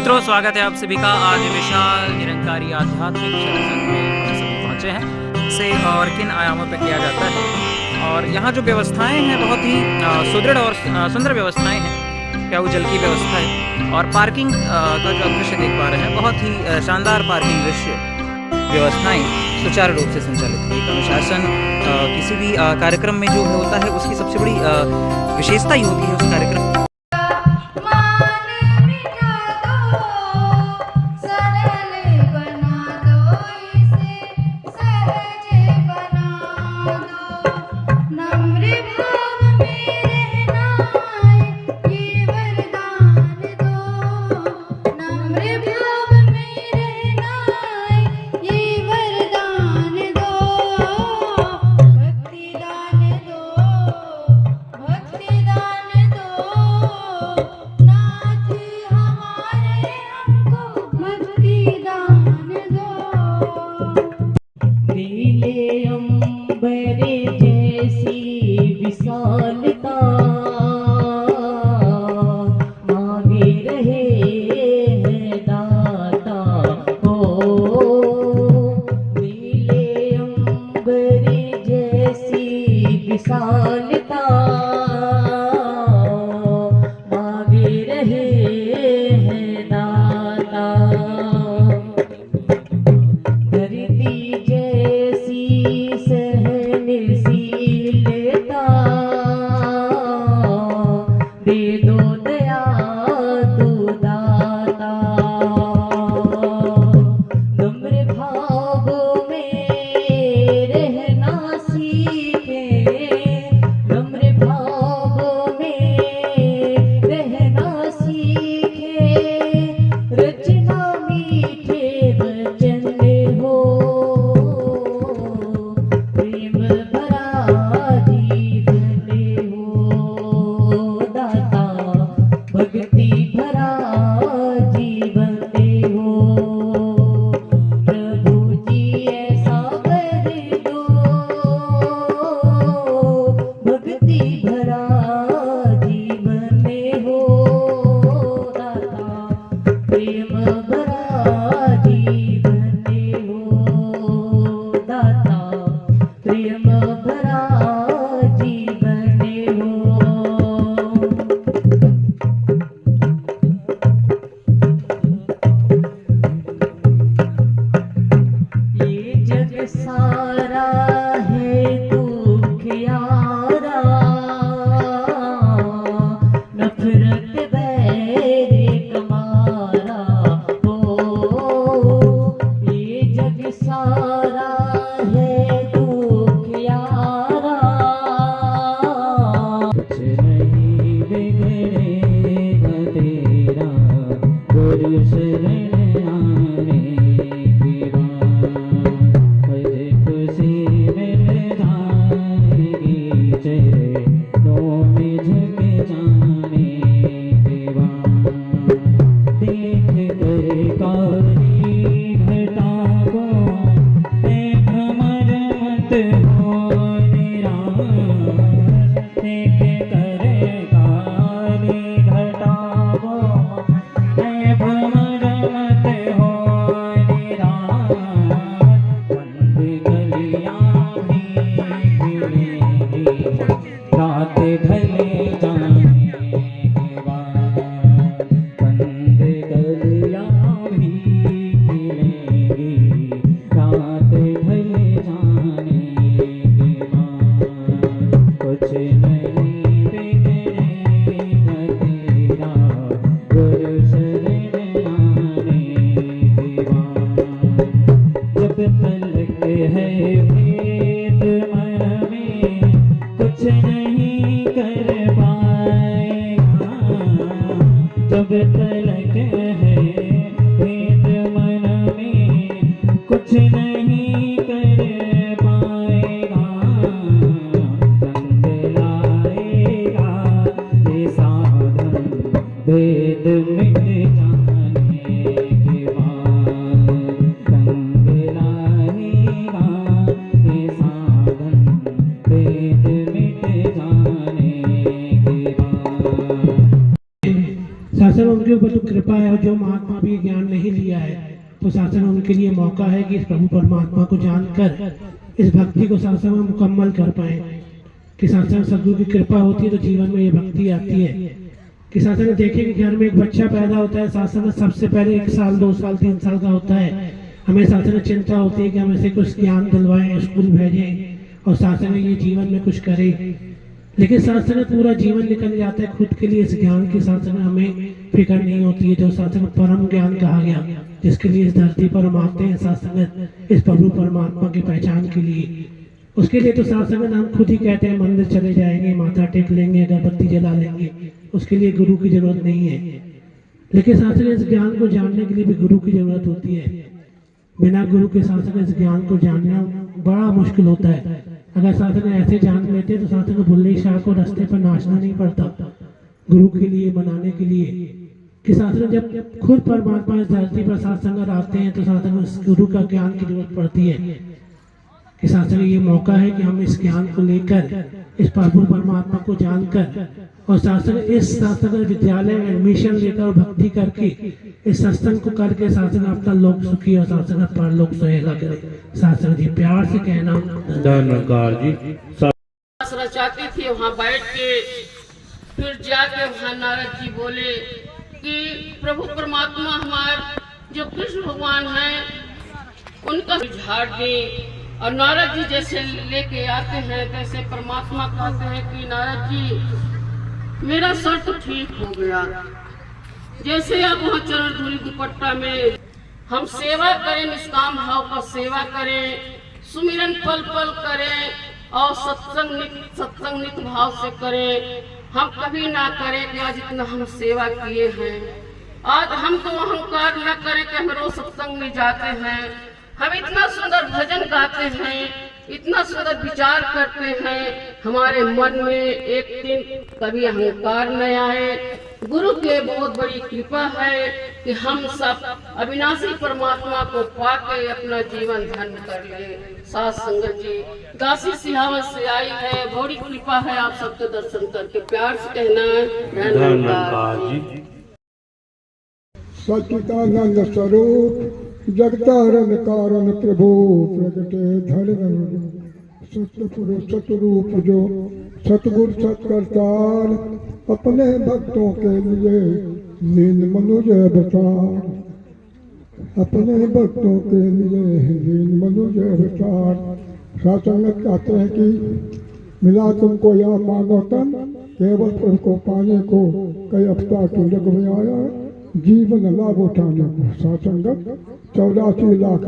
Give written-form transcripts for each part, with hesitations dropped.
मित्रों, स्वागत है आप सभी का। आज विशाल निरंकारी आध्यात्मिक सत्संग में हम सभी पहुँचे हैं से और किन आयामों पर किया जाता है। और यहाँ जो व्यवस्थाएं हैं बहुत ही सुदृढ़ और सुंदर व्यवस्थाएं हैं। पेयजल की व्यवस्था है और पार्किंग का जो दृश्य देख पा रहे हैं, बहुत ही शानदार पार्किंग दृश्य व्यवस्थाएं सुचारू रूप से संचालित हुई। अनुशासन किसी भी कार्यक्रम में जो होता है उसकी सबसे बड़ी विशेषता ही होती है उस कार्यक्रम। भ्रमर महात्मा भी ज्ञान नहीं लिया है तो शासन उनके लिए मौका है कि इस प्रभु परमात्मा को जानकर इस भक्ति को शासन में मुकम्मल कर पाए। कि शासन सदगुरु की कृपा होती है तो जीवन में ये भक्ति आती है। कि शासन देखे कि घर में एक बच्चा पैदा होता है, शासन सबसे पहले 1 साल 2 साल 3 साल का होता है, हमें शासन चिंता होती है कि हम इसे कुछ ज्ञान दिलवाएं, स्कूल भेजें और शासन ये जीवन में कुछ करे। लेकिन शासन पूरा जीवन निकल जाता है खुद के लिए। इस ज्ञान की शासन हमें फिक्र नहीं होती है जो शासन परम ज्ञान कहा गया, जिसके लिए इस धरती पर हम आते हैं शासन इस प्रभु परमात्मा की पहचान के लिए। उसके लिए तो शासन हम खुद ही कहते हैं मंदिर चले जाएंगे, माथा टेक लेंगे, अगरबत्ती जला लेंगे, उसके लिए गुरु की जरूरत नहीं है। लेकिन शासन इस ज्ञान को जानने के लिए भी गुरु की जरूरत होती है। बिना गुरु के शासन इस ज्ञान को जानना बड़ा मुश्किल होता है। अगर शासन ऐसे जान लेते तो शासन को बुल्ले शाह को रास्ते पर नाचना नहीं पड़ता गुरु के लिए, बनाने के लिए। कि शासन जब खुद परमात्मा इस धरती पर सत्संग आते हैं तो शासन उस गुरु का ज्ञान की जरूरत पड़ती है। कि शासन ये मौका है कि हम इस ज्ञान को लेकर इस प्रभु परमात्मा को जानकर और शासन इस शासन विद्यालय में एडमिशन लेकर और भक्ति करके इस सत्संग को करके शासन अपना लोक सुखी और शासन पर लोक सोएगा करे। शासन जी प्यार से कहना धन्यवाद जी। रचाती थी वहाँ बैठ के, फिर जाके वहाँ नारद जी बोले कि प्रभु परमात्मा हमारे जो कृष्ण भगवान हैं उनका झाड़ दें। और नारद जी जैसे लेके आते हैं तैसे परमात्मा कहते हैं कि नारद जी मेरा सर तो ठीक हो गया। जैसे आप वहाँ चरण धूलि दुपट्टा में हम सेवा करें, निष्काम भाव का सेवा करें, सुमिरन पल पल करें और सत्संग नित भाव से करें। हम कभी ना करें कि आज इतना हम सेवा किए हैं, आज हमको अहंकार न करें कि हम रोज सत्संग में जाते हैं, हम इतना सुंदर भजन गाते हैं, इतना सुंदर विचार करते हैं, हमारे मन में एक दिन कभी अहंकार न आए। गुरु के बहुत बड़ी कृपा है कि हम सब अविनाशी परमात्मा को पाके अपना जीवन धन्य कर ले। साथ संगत जी दासी सिहावत से आई है, बड़ी कृपा है आप सबके दर्शन करके प्यार से कहना धन्यवाद जी। सच्चिदानंद स्वरूप जगतारण कारण प्रभु प्रगटे धर्म सतपुरुष सतरूप जो सतगुरु सत्कर्तार अपने भक्तों के लिए दीन मनुज अवतार, अपने भक्तों के लिए दीन मनुज अवतार। शासंगत कहते हैं कि मिला तुमको यह मानो तन केवल प्रभु को पाने को कई अवतार के जग में आया जीवन लाभ उठाने को। शासंगत 84 लाख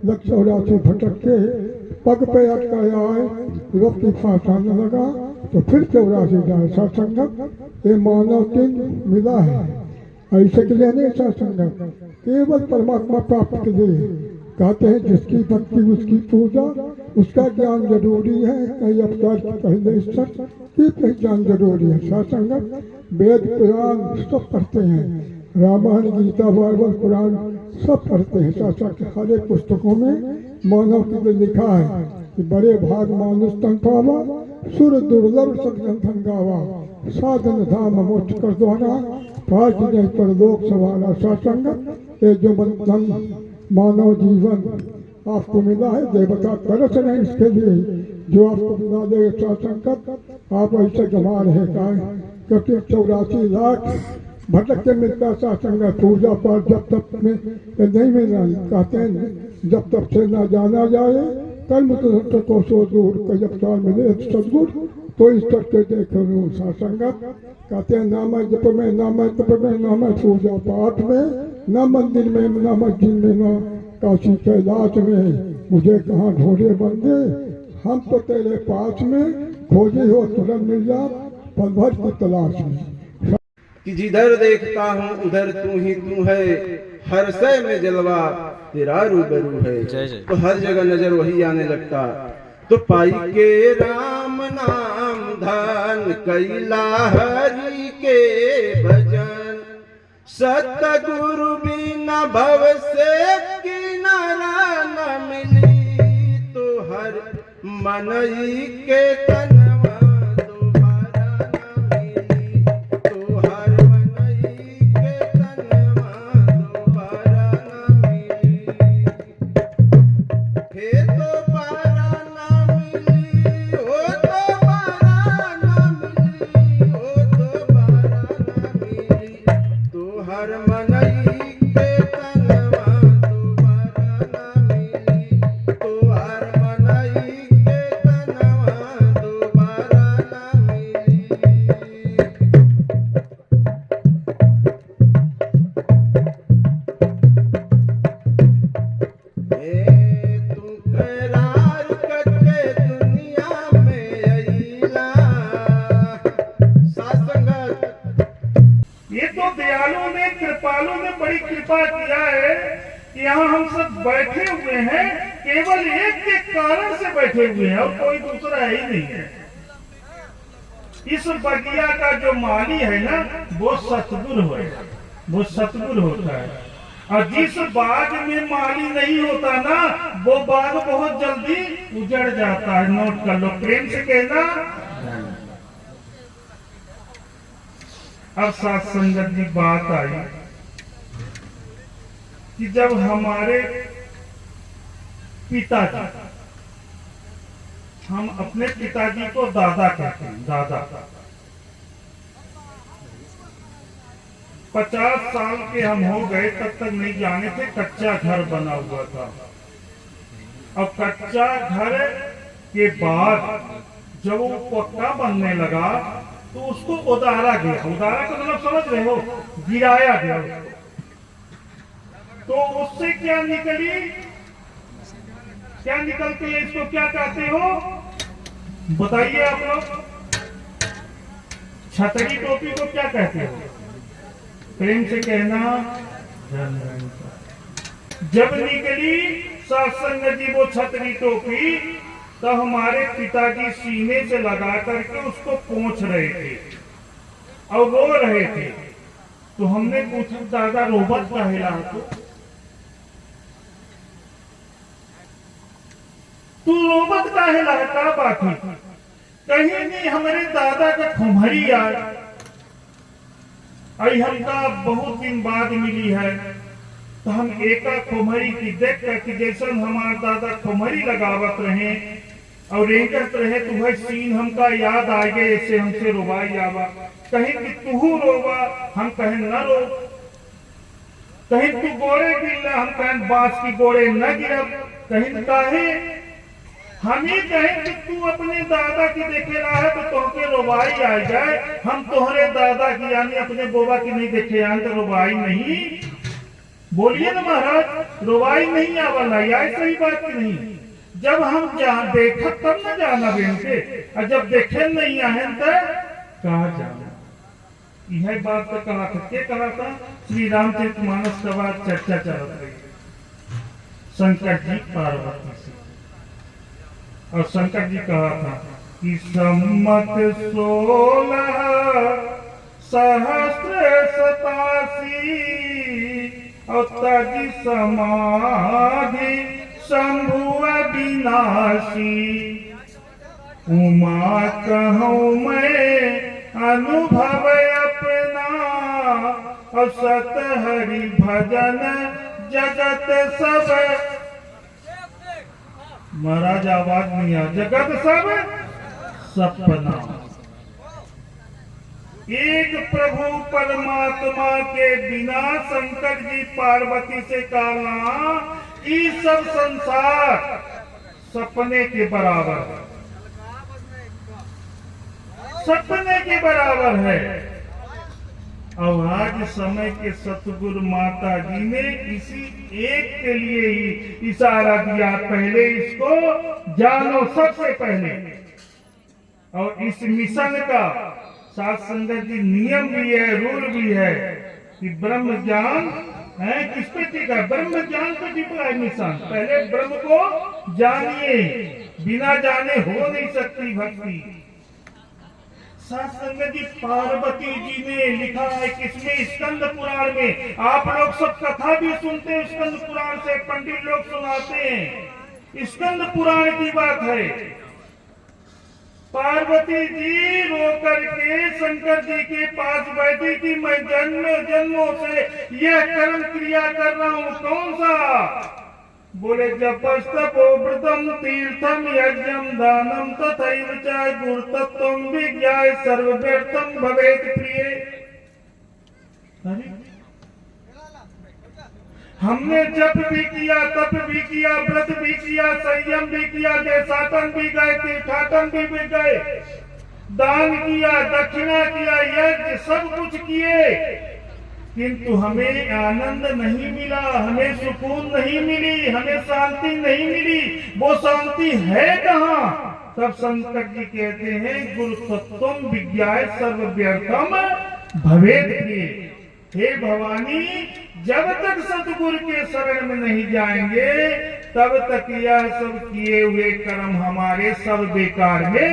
लक्ष 84 भटक के पग पे अटकाया है, रोटी फांसाने लगा तो फिर 84 जाए। सत्संगत ये मानव चिन्ह मिला है, ऐसे के लिए नहीं सत्संगत केवल परमात्मा प्राप्त के लिए। कहते हैं जिसकी भक्ति उसकी पूजा, उसका ज्ञान जरूरी है। कई अवतार पहले सत्य की पहचान जरूरी है। सत्संगत वेद पुराण सब पढ़ते हैं, रामायण गीता बाइबल पुराण सब पढ़ते हैं। सत्संग हर एक पुस्तकों में मानव के लिए लिखा है कि बड़े भाग मानुष तन पावा, सुर दुर्लभ सदगंधन गावा, साधन धाम मोक्ष कर द्वारा, पार्थ नहीं पर लोक सवारा। सत्संगत ये जो बंधन मानव जीवन आपको मिला है, देवता तरस नहीं इसके लिए जो आपको मिला दे। सत्संगत आप ऐसे गंवा रहे का, क्योंकि 84 लाख भटक के मिलता सत्संगत पूजा पाठ जब तक में नहीं मिलना। कहते हैं जब तक से न जाना जाए कर्म तो कोसो दूर, कई अवतार मिले सदगुरु तो इस तक के देखो सत्संगत। कहते हैं नाम जप में, नाम तप में, नाम पूजा पाठ में, न मंदिर में, न मस्जिद में, न काशी कैलाश में, मुझे कहाँ ढूंढे बंदे, हम तो तेरे पास में, खोजे हो तुरंत मिल जा पल भर की तलाश में। कि जिधर देखता हूँ उधर तू ही तू है, हर शय में जलवा तेरा रूबरू है। तो हर जगह नजर वही आने लगता। तो पाई के राम नाम धन कैला हरि के भजन, सतगुरु बिना भव से किनारा न मिली। तो हर मनई के तन दोबारा न मिली। तो हर मनई के तन हर मनई के तनवा दोबारा न मिली, तो हर मनई के तनवा दोबारा न मिली। तू करार करके दुनिया में अइला सासंगत। ये तो दयालु ने कृपालु ने बड़ी कृपा किया है कि यहाँ हम सब बैठे हुए हैं, केवल एक के कारण से बैठे हुए हैं और कोई दूसरा है ही नहीं है। इस बगिया का जो माली है ना वो सतगुरु है, वो सतगुरु होता है। और जिस बाग में माली नहीं होता ना वो बाग बहुत जल्दी उजड़ जाता है। नोट कर लो, प्रेम से कहना। अब साथ संगत की बात आई कि जब हमारे पिताजी, हम अपने पिताजी को दादा कहते हैं, दादा 50 साल के हम हो गए तब तक नहीं जाने थे, कच्चा घर बना हुआ था। अब कच्चा घर के बाद जब वो पक्का बनने लगा तो उसको उतारा गया। उतारा का मतलब समझ रहे हो, गिराया गया उसको। तो उससे क्या निकली, क्या निकलती है, इसको क्या कहते हो बताइए आप लोग। छतरी टोपी को क्या कहते हो, प्रेम से कहना। जब निकली सत्संग जी वो छतरी टोपी तो हमारे पिताजी सीने से लगा करके उसको पोंछ रहे थे और रो रहे थे। तो हमने पूछा दादा रोबत का हिला तू रोबत का हिला, क्या बात है? कहीं नहीं हमारे दादा का खुमहरी आए। हमका बहुत दिन बाद मिली है तो हम एका खुमहरी की देख कर कि जैसे हमारे दादा खुमहरी लगावत रहे और रेंगत रहे तो वह सीन हमका याद आ गए, ऐसे हमसे रोवाई आवा। कहीं कि तू रोवा, हम कहें न रो। कहीं तू गोड़े गिरला, हम कहें बांस की गोड़े न गिरब। कहीं काहे हम ही कहें कि तू अपने दादा की देखेला है तो तुमके रोवाई आ जाए, हम तुम्हारे दादा की यानी अपने बोबा की नहीं देखे आए तो रोवाई नहीं। बोलिए ना महाराज, रोवाई नहीं आवला, या सही बात की नहीं। जब हम देखा तब न जाना बेन के, और जब देखे नहीं आए तो कहा जाना। यह बात तो कहा था, क्या कहा था? श्री रामचरितमानस का बात चर्चा चल रही, शंकर जी पार्वती से। और शंकर जी कहा था कि सम्मत 16 सहस्त्र 87 और तज समाधि शंभु अविनाशी। उमा कहूँ मैं अनुभव अपना और सत हरि भजन जगत सब। महाराज आवाज नहीं आ, जगत सब सपना। एक प्रभु परमात्मा के बिना शंकर जी पार्वती से कहना ये सब संसार सपने के बराबर है, सपने के बराबर है। और आज समय के सतगुरु माता जी ने इसी एक के लिए ही इशारा दिया, पहले इसको जानो सबसे पहले। और इस मिशन का साथ संगत जी नियम भी है, रूल भी है कि ब्रह्म ज्ञान है किस पे टिका, ब्रह्म ज्ञान पे टिका है मिशन। पहले ब्रह्म को जानिए, बिना जाने हो नहीं सकती भक्ति। संगत जी पार्वती जी ने लिखा है किसमें, स्कंद पुराण में। आप लोग सब कथा भी सुनते हैं स्कंद पुराण से, पंडित लोग सुनाते हैं। स्कंद पुराण की बात है। पार्वती जी रो करके शंकर जी के पास बैठी कि मैं जन्मों से यह कर्म क्रिया कर रहा हूँ, कौन सा? बोले जपस्तपो व्रतम तीर्थम यज्ञम दानम तथैव च गुरुतत्वं विज्ञाय सर्वव्यर्थम भवेत् प्रिय। हमने जप भी किया, तप भी किया, व्रत भी किया, संयम भी किया, देशाटन भी गए, तीर्थाटन भी गए, दान किया, दक्षिणा किया, यज्ञ सब कुछ किए, किंतु हमें आनंद नहीं मिला, हमें सुकून नहीं मिली, हमें शांति नहीं मिली। वो शांति है कहाँ? तब शंकर जी कहते हैं गुरु तत्वम विज्ञाय सर्व व्यर्थम भवेद प्रिय। हे भवानी, जब तक सतगुरु के शरण में नहीं जाएंगे तब तक यह सब किए हुए कर्म हमारे सब बेकार में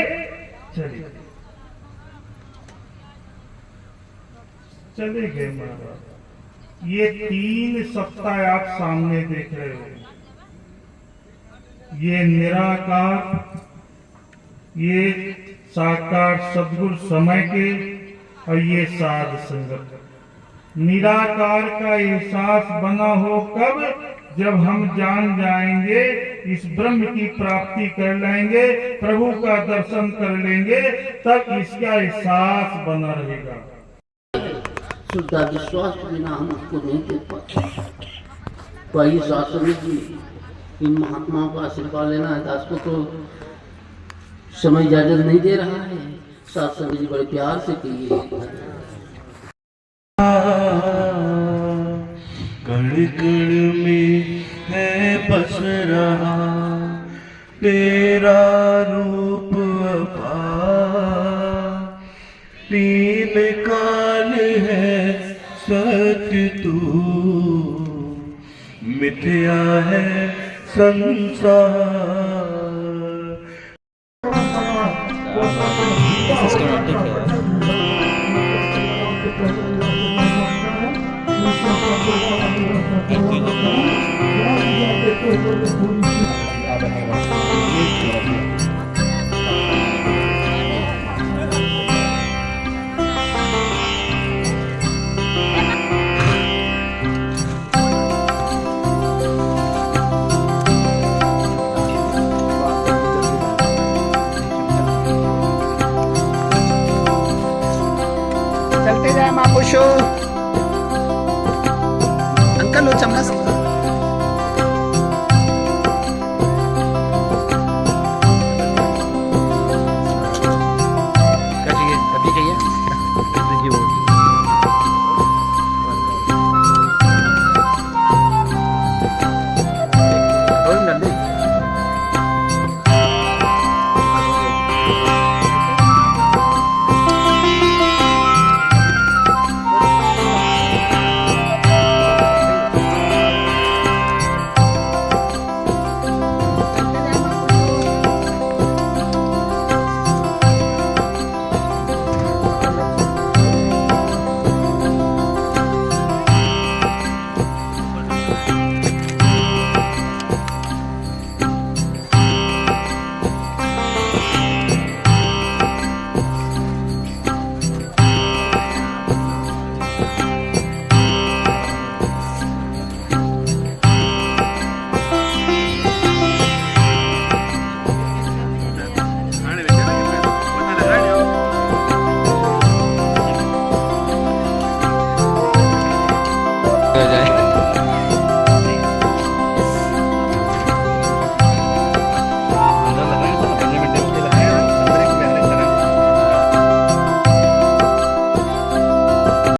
चले गए महाराज। ये 3 सप्ताह आप सामने देख रहे हो, ये निराकार, ये साकार सद्गुरु समय के, और ये साध संगत। निराकार का एहसास बना हो कब? जब हम जान जाएंगे, इस ब्रह्म की प्राप्ति कर लेंगे, प्रभु का दर्शन कर लेंगे, तब इसका एहसास बना रहेगा। शुद्ध विश्वास के बिना हम उसको नहीं देख पाते। तो आइए शास्त्र में इन महात्माओं का आशीर्वाद लेना है। दास को तो समय इजाजत नहीं दे रहा है, शास्त्र जी बड़े प्यार से कहिए। कण कण में है बस रहा तेरा रूप अपार, 3 काल है सत्य तू, मिथ्या है संसार। सिस्टमेटिक है। चलते जाए महापुरुषों।